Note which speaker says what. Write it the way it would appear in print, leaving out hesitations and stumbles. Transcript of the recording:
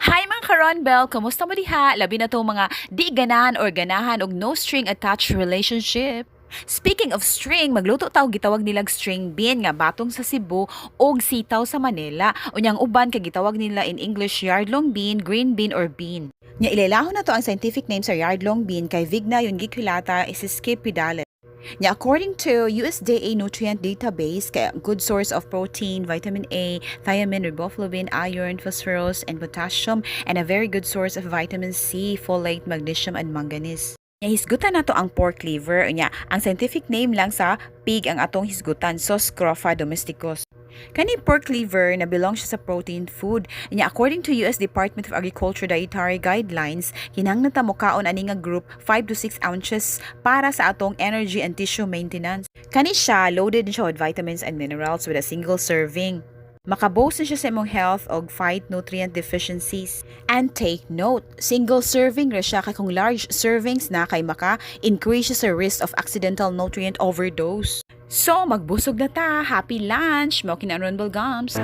Speaker 1: Hi mga ka-Ronbel! Kamusta mo diha? Labi na to mga di ganahan or ganahan og no string attached relationship. Speaking of string, magluto taw gitawag nilag string bean nga batong sa Cebu og sitaw sa Manila. Unyang uban kay gitawag nila in English yardlong bean, green bean or bean. Nya ilelahon na to ang scientific name sa yardlong bean kay Vigna yung gikulata is Skipidale. Nya according to USDA nutrient database, kaya good source of protein, vitamin A, thiamine, riboflavin, iron, phosphorus, and potassium, and a very good source of vitamin C, folate, magnesium, and manganese. Nya hisgutan nato ang pork liver. Nya ang scientific name lang sa pig ang atong hisgutan, Sos scrofa domesticus. Kani pork liver na belong siya sa protein food. Nya according to US Department of Agriculture Dietary Guidelines, kinahanglan ta mokaon ani nga group 5 to 6 ounces para sa atong energy and tissue maintenance. Kani siya loaded siya with vitamins and minerals with a single serving. Makaboost na siya sa imong health og fight nutrient deficiencies. And take note, single serving ra siya kay kung large servings na kay maka-increase siya sa risk of accidental nutrient overdose. So, magbusog na ta. Happy lunch! Mao kina Ronbel Gums.